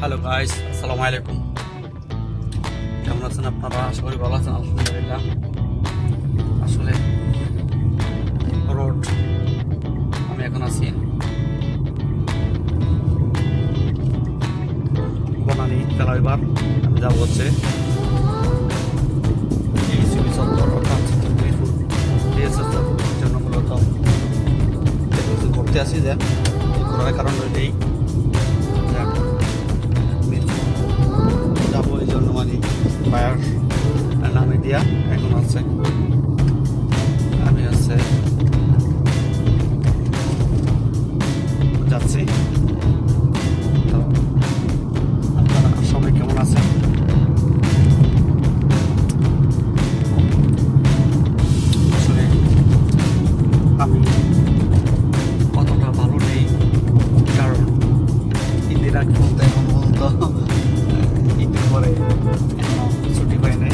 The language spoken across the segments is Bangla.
হ্যালো গাইস, আসসালামু আলাইকুম। কেমন আছেন আপনারা? আশা করি ভালো আছেন। আলহামদুলিল্লাহ। আসলে রোড আমি এখন আছি বনানী তেলাইবার। আমি যাবো হচ্ছে এই সিবি চত্বর অর্থাৎ মিরপুর ডিএসএস জন্য মূলত ঘুরতে আসি। যে ঘোরার কারণ হইলেই যাবো এই জন্য মানে বায়ার নামে দিয়া এখন আছে আমি যাচ্ছি। তো আপনারা সবাই কেমন আছেন? আসলে আমি কতটা ভালো নেই, কারণ ঈদের আগ পর্যন্ত এখন পর্যন্ত ঈদের পরে এখনো ছুটি হয় নাই।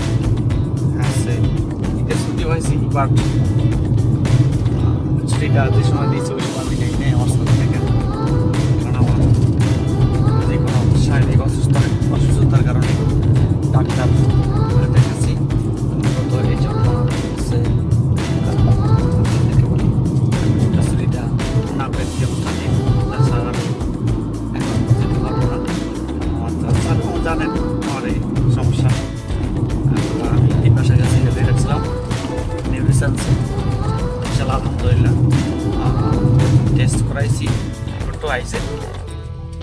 আছে ঈদের ছুটি হয়েছি, বাট ছুটিটা যে সময় দিয়েছে ওই সময় আমি নেই আমার সাথে থেকে। কারণ আমার যে কোনো শারীরিক অসুস্থতার কারণে ডাক্তার দেখাচ্ছি। মূলত এই জন্য ছুটিটা না পেয়ে যেমন থাকে, তাছাড়া আমি এখন যেতে পারবো না। আমার তো আপনারা জানেন আমার এই সমস্যা। আমি এই বাসায় কাছে হেঁটে রাখছিলাম নিউট্রিশনসে। ইনশাল্লাহ আলহামদুলিল্লাহ টেস্ট করাইছি, রিপোর্টও আইছে।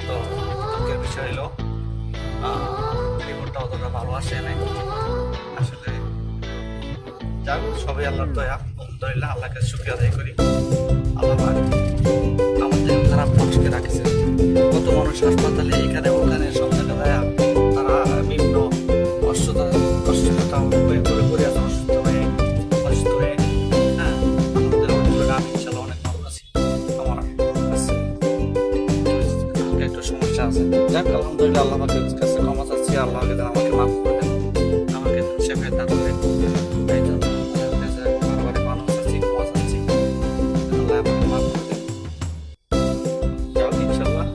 তো দুঃখের বিষয় হলো রিপোর্টটা অতটা ভালো আসে নাই। আসলে যাক, সবাই আল্লাহর দয়া। আলহামদুলিল্লাহ, আল্লাহকে শুকরিয়া আদায় করি। আল্লাহ আমাদের খারাপ মানুষকে রাখছে। কত মানুষ হাসপাতালে এখানে ওখানে সব জায়গায় তারা বিভিন্ন অসুস্থতা করে আছে, অসুস্থ হয়ে হ্যাঁ আলহামদুলিল্লাহ আমি ইনশাল্লাহ অনেক ভালো আছি। আমার একটু সমস্যা আছে, যাক আলহামদুলিল্লাহ আল্লাহ কাছে ক্ষমা চাচ্ছি। আল্লাহকে আমাকে মাফ করে দেন, আমাকে সেফে দান করেন। এই জন্য আল্লাহর কাছে বারবার মানুষ আছি, ক্ষমা চাচ্ছি, আল্লাহ আমাকে মাফ করে দেন। যাও ইনশাল্লাহ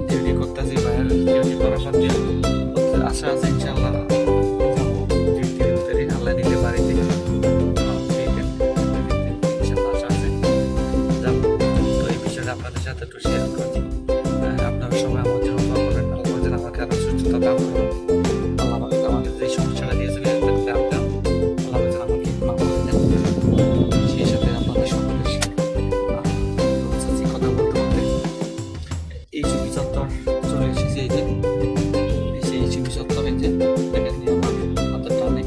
ডিউটি করতেছি, বাইরে ডিউটি করার পর দিয়ে আশা আছে ইনশাল্লাহ যাবো ডিউটির ভিতরে আল্লাহ নিলে বাড়িতে ইনশাল্লাহ আশা আছে যাবো। তো এই বিষয়টা আপনাদের সাথে একটু শেয়ার করছি। আপনারা সবাই আমার জন্য দোয়া করবেন, আল্লাহ যেন আমাকে আরো সুস্থতা দান করেন। আল্লাহ আমাকে যে সমস্যাটা দিয়েছিল আল্লাহ যেন আমাকে মাফ করে দেন। সেই সাথে আপনাদের সকলের সাথে কথা বলতে বলতে এই সিবি চত্বর চলে এসেছে। এই সিবি চত্বরে যে দেখেন আমার হাতের টানে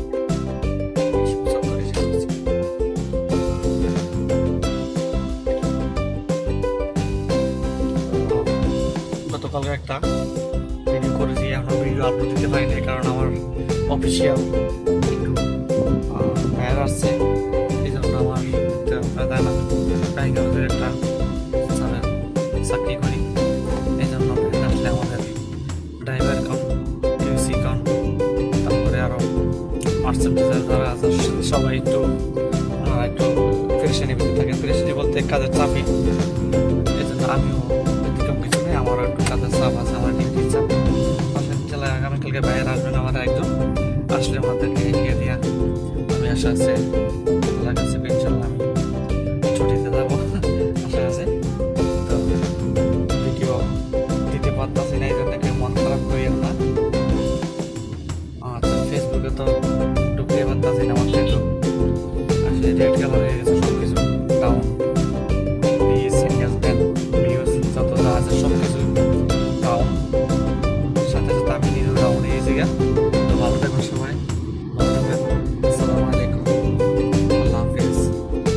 সিবি চত্বরে এসে গেছি। গতকালকে একটা ভিডিও করেছি, এখনো ভিডিও আপলোড দিতে পারিনি, কারণ আমার অফিসিয়াল একটু ফায়ার আসছে। এই জন্য আমার দেয় না, টাইগারদের একটা চাকরি করি। এই জন্য আসলে আমাদের ড্রাইভার কাউন্ট, টিউসি কাউন্ট, তারপরে আরও পার্সেন্টেজার যারা আছে সবাই একটু পেরেশানি থাকেন। পেরেশানি বলতে কাজের চাপই। এই জন্য আমিও ব্যতিক্রম কিছু নেই, আমারও একটু কাজের চাপ আছে, আমার ডিউটির চাপ। পাশের জেলায় আগামীকালকে বাইরে আসবেন আমাদের একজন, আসলে আমাদেরকে এগিয়ে দিয়া আমি আশা আছে আল্লাহর কাছে ইনশাল্লাহ আমি ছুটিতে যাবো আশা আছে। তো ভিডিও দিতে পারতাছি না, এই জন্য কেউ মন খারাপ করিয়েন না। আচ্ছা, ফেসবুকে তো ঢুকতে পারতাছি না, আমার ফেসবুক আসলে রেড কালার হয়ে গেছে, সব কিছু ডাউন, ভিউজ যত যা আছে সব কিছু ডাউন, সাথে সাথে আমি নিজেও ডাউন হয়ে গেছি। তো ভালো থাকুন সবাই।